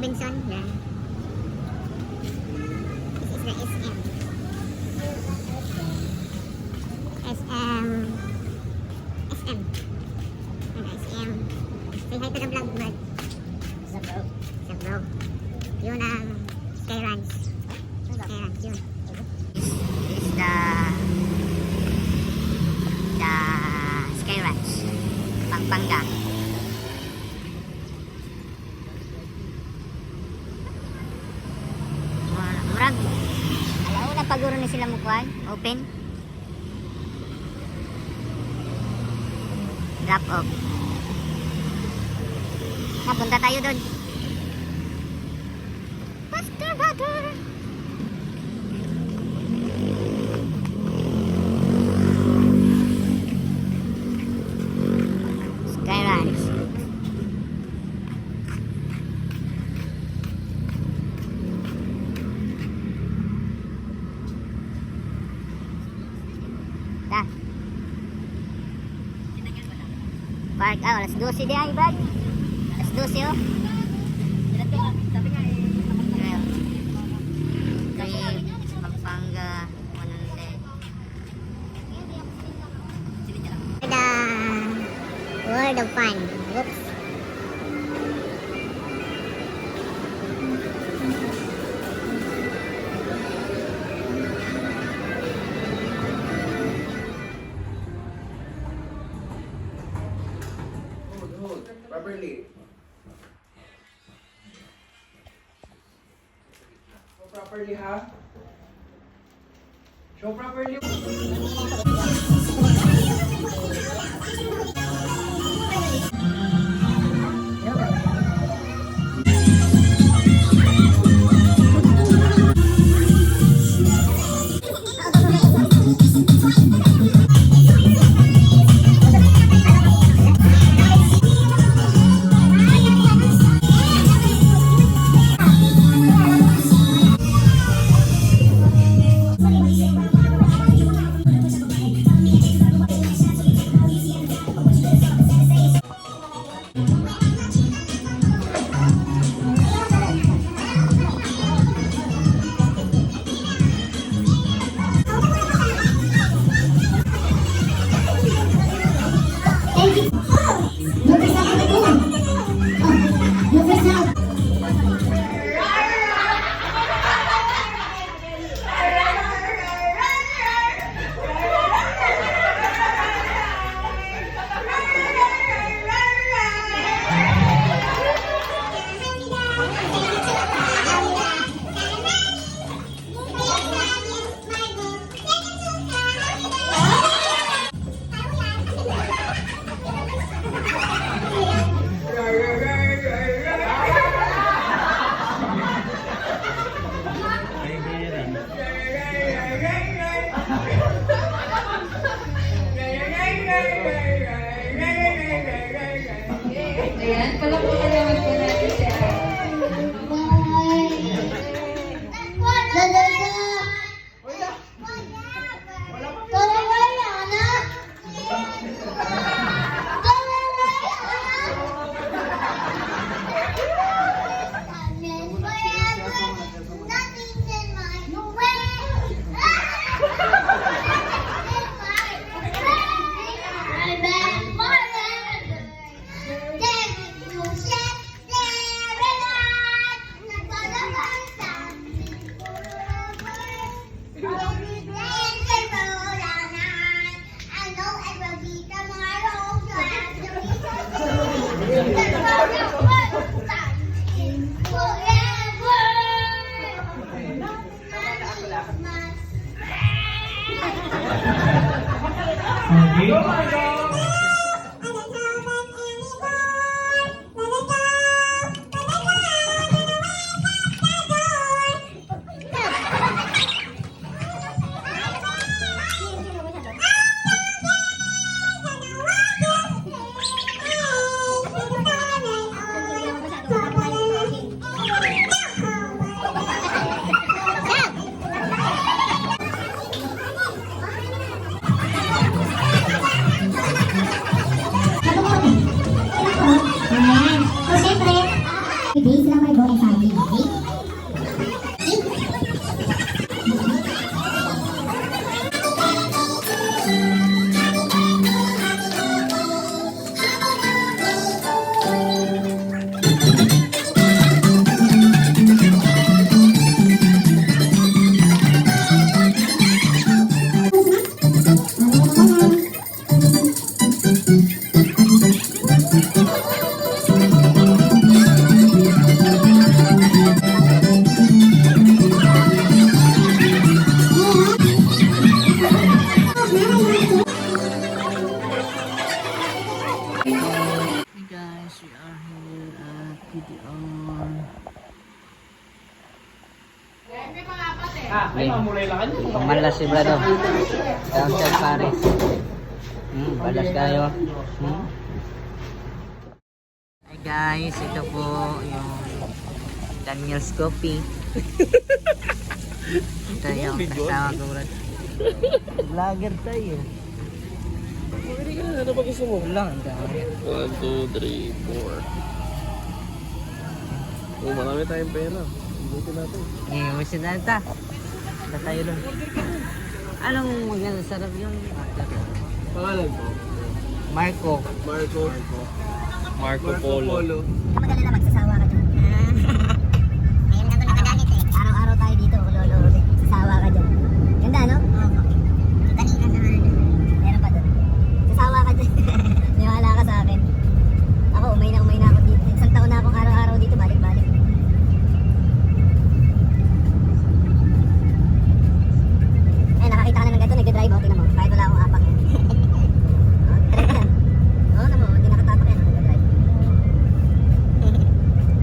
Robinson. Yan. This is the SM. SM. SM. Ano, SM. Say hi to the vlog, bud. Sa bro. Sa bro. Yun ang Sky Ranch. Sky Ranch, yun. This is the Sky Ranch. Pampanga. Murag. Alaw na paguro na sila mukuan. Open. Drop off. Napunta tayo doon. Faster, butter. Sky Ranch. Ta. Park, alas 12 di ay, bag. Alas 12, oh. Sabi nga Ayun. Kay Pampanga 100. The World of Fun. Whoops. Properly. Show properly, ha? Show properly. ayan, palakpakan naman po natin siya. birthday sila Margo and Sandy. Okay? Hey guys, we are here at PDR. Pamalas si Brado. Downtown Paris. Balas kayo. Hey guys, ito po yung Daniel's Coffee. Ito yung kasama ko, Brad. Vlogger tayo. Ano ba gusto mo? Lang, ang dami. 1, 2, 3, 4. Oh, marami tayong pera. Buti natin. Wish na ta. Wala tayo doon. Anong maganda sarap yung Pangalan ko? Marco. Marco Polo. Madali na magsasawa ka dyan. Ngayon ka doon nakaganit eh. Araw-araw tayo dito, lolo. Sasawa ka dyan. Ganda, no? Oo. Dali ka sa ano. Meron pa doon. Sasawa ka dyan. Niwala ka sa akin. Ako, umay na ako dito. Isang taon na akong araw-araw dito, balik-balik. Eh, nakakita ka na ng ganito, nagdadrive ako, tingnan mo. Kahit wala akong apak yan. Oo naman, hindi nakatapak yan, nagdadrive.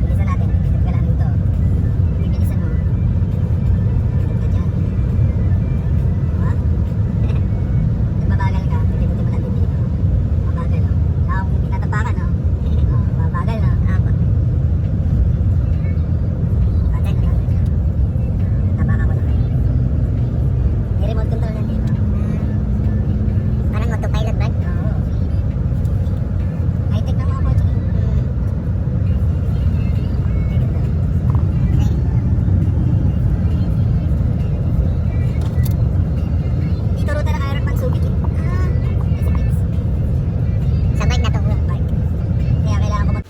Bilisan natin, ikot ka lang dito. Bibilisan mo. Ikot ka dyan. Ha? Nagbabagal ka, pipindutin mo lang din dito. Mabagal, o. Wala akong tinatapakan, o. Mabagal, o. Apa. Patay na lang. Tapakan ko na kayo. May remote control na dito. Parang autopilot ba? Oo. High-tech na mga kotse. Dito ruta ng Iron Man Subic eh. Sa bike na to, bike. Kaya kailangan ko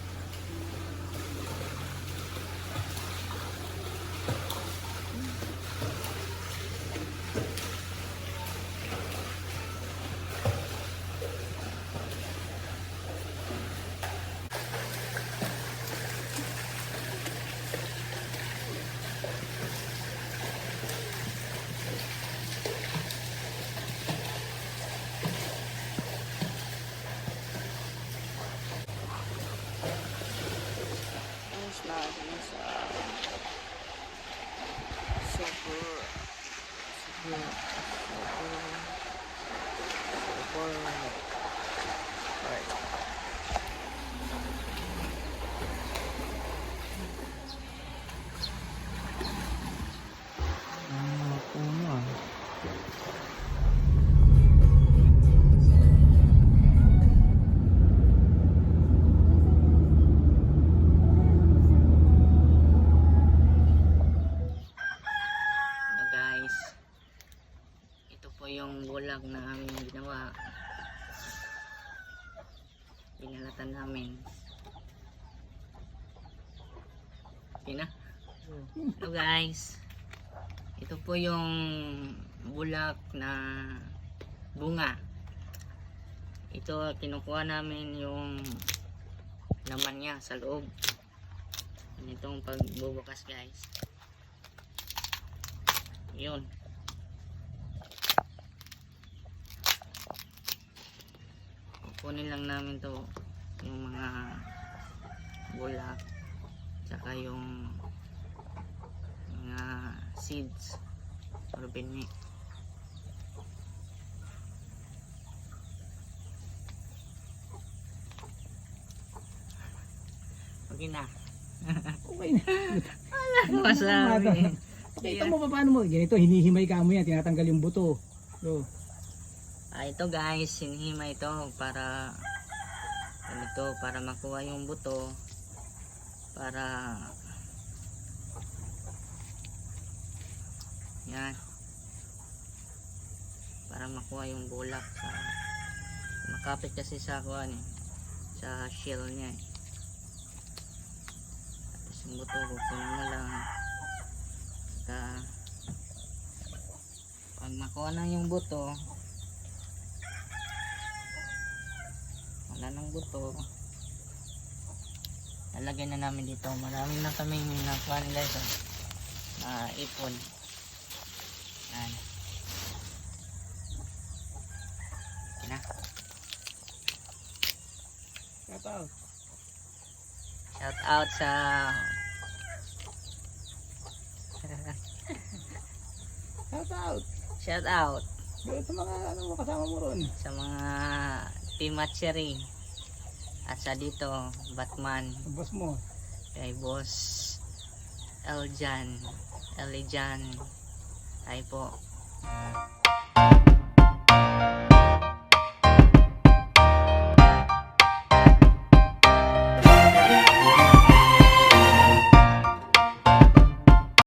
Hello guys. Ito po yung bulag na aming ginawa. Pinalatan namin. Okay na? Hello guys. Ito po yung bulak na bunga. Ito kinukuha namin yung laman niya sa loob. Itong pagbubukas guys. Yun. Kukunin lang namin to yung mga bulak tsaka yung mga seeds or benek. Okay na. Okay na. Masabi. Ito mo pa paano mo? Ganito, hinihimay ka mo yan, tinatanggal yung buto. So, Ito guys, sinihima ito para makuha yung buto. para yan, para makuha yung bulak sa makapit kasi sa kuan eh, sa shell niya eh. Tapos yung buto kukunin mo lang pag makuha na yung buto, wala ng buto, lalagay na namin dito. Marami na kaming nakuha nila ito na ipon. Yan. Okay na. Shout out. Shout out sa Shout out. shout out Doon sa mga ano, kasama mo ron. sa mga team matchery at sa dito Batman, Ang boss mo. kay Boss Eljan, ay po.